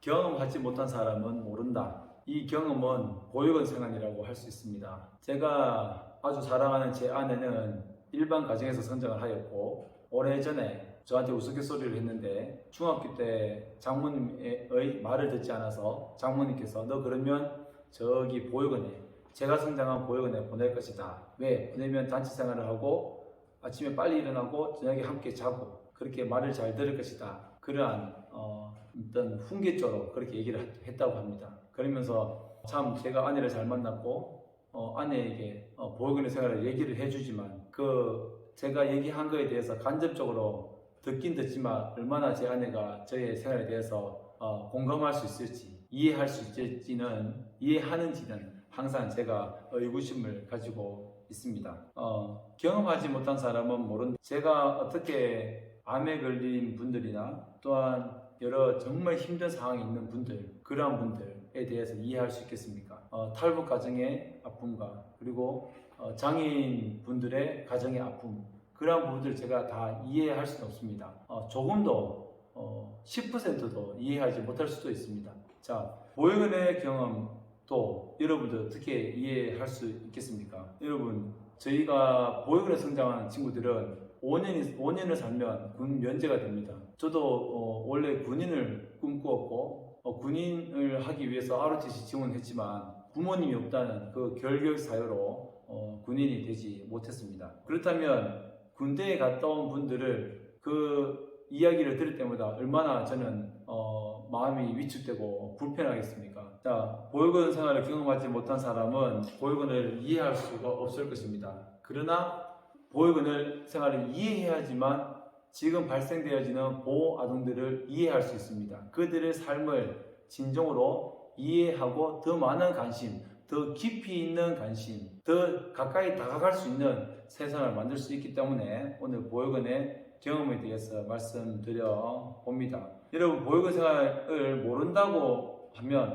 경험하지 못한 사람은 모른다. 이 경험은 보육원 생활이라고 할 수 있습니다. 제가 아주 사랑하는 제 아내는 일반 가정에서 성장을 하였고 오래전에 저한테 우스갯소리를 했는데 중학교 때 장모님의 말을 듣지 않아서 장모님께서 너 그러면 저기 보육원에 제가 성장한 보육원에 보낼 것이다. 왜? 보내면 단체 생활을 하고 아침에 빨리 일어나고 저녁에 함께 자고 그렇게 말을 잘 들을 것이다. 그러한 어떤 훈계조로 그렇게 얘기를 했다고 합니다. 그러면서 참 제가 아내를 잘 만났고 아내에게 보육원의 생활을 얘기를 해주지만 그 제가 얘기한 거에 대해서 간접적으로 듣긴 듣지만 얼마나 제 아내가 저의 생활에 대해서 공감할 수 있을지 이해할 수 있을지는 이해하는지는 항상 제가 의구심을 가지고 있습니다. 경험하지 못한 사람은 모른다. 제가 어떻게 암에 걸린 분들이나 또한 여러 정말 힘든 상황이 있는 분들 그러한 분들에 대해서 이해할 수 있겠습니까? 탈북 가정의 아픔과 그리고 장애인 분들의 가정의 아픔 그러한 부분들을 제가 다 이해할 수는 없습니다. 조금도 10%도 이해하지 못할 수도 있습니다. 자, 보육원의 경험도 여러분들 어떻게 이해할 수 있겠습니까? 여러분, 저희가 보육원에 성장하는 친구들은 5년을 살면 군 면제가 됩니다. 저도 원래 군인을 꿈꾸었고 군인을 하기 위해서 ROTC 지원했지만 부모님이 없다는 그 결격 사유로 군인이 되지 못했습니다. 그렇다면 군대에 갔다 온 분들을 그 이야기를 들을 때마다 얼마나 저는 마음이 위축되고 불편하겠습니까? 자, 보육원 생활을 경험하지 못한 사람은 보육원을 이해할 수가 없을 것입니다. 그러나 보육원을 생활을 이해해야지만 지금 발생되어지는 보호 아동들을 이해할 수 있습니다. 그들의 삶을 진정으로 이해하고 더 많은 관심, 더 깊이 있는 관심, 더 가까이 다가갈 수 있는 세상을 만들 수 있기 때문에 오늘 보육원의 경험에 대해서 말씀드려 봅니다. 여러분, 보육원 생활을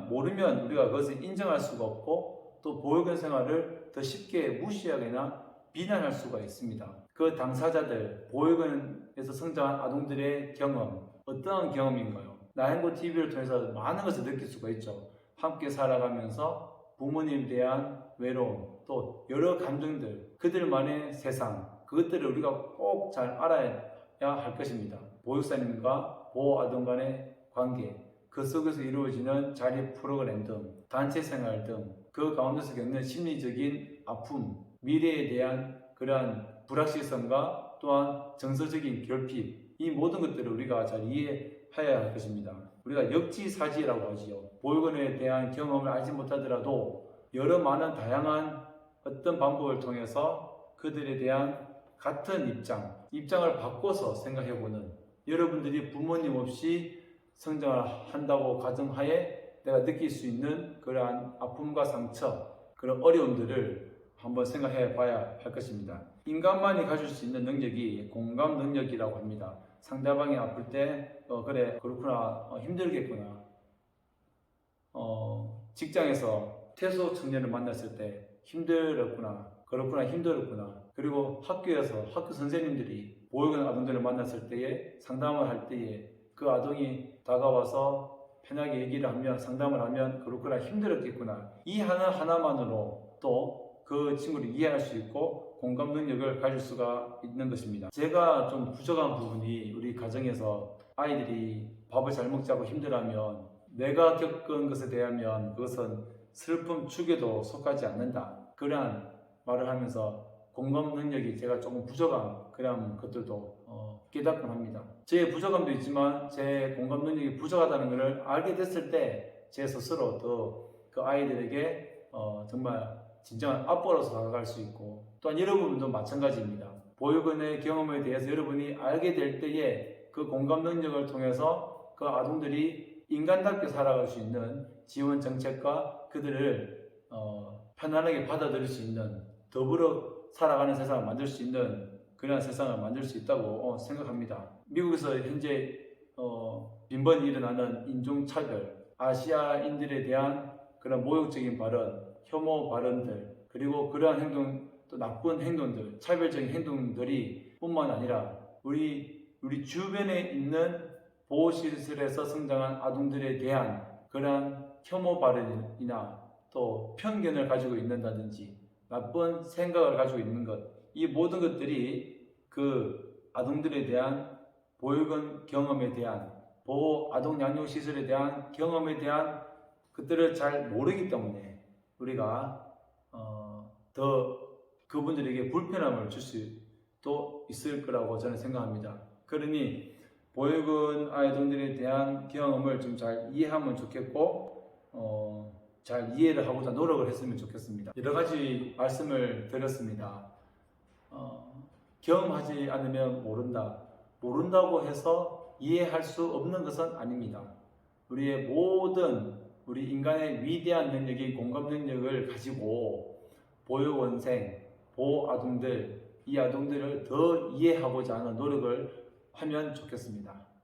모르면 우리가 그것을 인정할 수가 없고 또 보육원 생활을 더 쉽게 무시하거나 비난할 수가 있습니다. 그 당사자들, 보육원에서 성장한 아동들의 경험, 어떠한 경험인가요? 나행고 TV를 통해서 많은 것을 느낄 수가 있죠. 함께 살아가면서 부모님에 대한 외로움, 또 여러 감정들, 그들만의 세상, 그것들을 우리가 꼭 잘 알아야 할 것입니다. 보육사님과 보호아동 간의 관계, 그 속에서 이루어지는 자립 프로그램 등, 단체 생활 등, 그 가운데서 겪는 심리적인 아픔, 미래에 대한 그러한 불확실성과 또한 정서적인 결핍, 이 모든 것들을 우리가 잘 이해해야 할 것입니다. 우리가 역지사지라고 하지요. 보육원에 대한 경험을 알지 못하더라도 여러 많은 다양한 어떤 방법을 통해서 그들에 대한 같은 입장을 바꿔서 생각해보는, 여러분들이 부모님 없이 성장을 한다고 가정하에 내가 느낄 수 있는 그러한 아픔과 상처, 그런 어려움들을 한번 생각해 봐야 할 것입니다. 인간만이 가질 수 있는 능력이 공감 능력이라고 합니다. 상대방이 아플 때 그래 그렇구나, 힘들겠구나. 직장에서 퇴소 청년을 만났을 때 힘들었구나, 그렇구나, 힘들었구나. 그리고 학교에서 학교 선생님들이 보육원 아동들을 만났을 때에 상담을 할 때에 그 아동이 다가와서 편하게 얘기를 하면, 상담을 하면 그렇구나, 힘들었겠구나, 이 하나만으로 또 그 친구를 이해할 수 있고 공감 능력을 가질 수가 있는 것입니다. 제가 좀 부족한 부분이, 우리 가정에서 아이들이 밥을 잘 먹자고 힘들어하면 내가 겪은 것에 대하면 그것은 슬픔 축에도 속하지 않는다, 그러한 말을 하면서 공감 능력이 제가 조금 부족한 그런 것들도 깨닫곤 합니다. 제 부족함도 있지만 제 공감 능력이 부족하다는 것을 알게 됐을 때 제 스스로 더 그 아이들에게 정말 진정한 아빠로서 다가갈 수 있고, 또한 여러분도 마찬가지입니다. 보육원의 경험에 대해서 여러분이 알게 될 때에 그 공감 능력을 통해서 그 아동들이 인간답게 살아갈 수 있는 지원 정책과 그들을 편안하게 받아들일 수 있는, 더불어 살아가는 세상을 만들 수 있는 그런 세상을 만들 수 있다고 생각합니다. 미국에서 현재 빈번히 일어나는 인종차별, 아시아인들에 대한 그런 모욕적인 발언, 혐오 발언들, 그리고 그러한 행동, 또 나쁜 행동들, 차별적인 행동들이 뿐만 아니라 우리 주변에 있는 보호시설에서 성장한 아동들에 대한 그러한 혐오 발언이나 또 편견을 가지고 있는다든지 나쁜 생각을 가지고 있는 것, 이 모든 것들이 그 아동들에 대한 보육원 경험에 대한 보호 아동 양육 시설에 대한 경험에 대한 그들을 잘 모르기 때문에 우리가 더 그분들에게 불편함을 줄 수도 있을 거라고 저는 생각합니다. 그러니 보육원 아이들에 대한 경험을 좀 잘 이해하면 좋겠고 잘 이해를 하고자 노력을 했으면 좋겠습니다. 여러 가지 말씀을 드렸습니다. 경험하지 않으면 모른다. 모른다고 해서 이해할 수 없는 것은 아닙니다. 우리의 모든 우리 인간의 위대한 능력인 공감 능력을 가지고 보육원생, 보호아동들, 이 아동들을 더 이해하고자 하는 노력을 하면 좋겠습니다.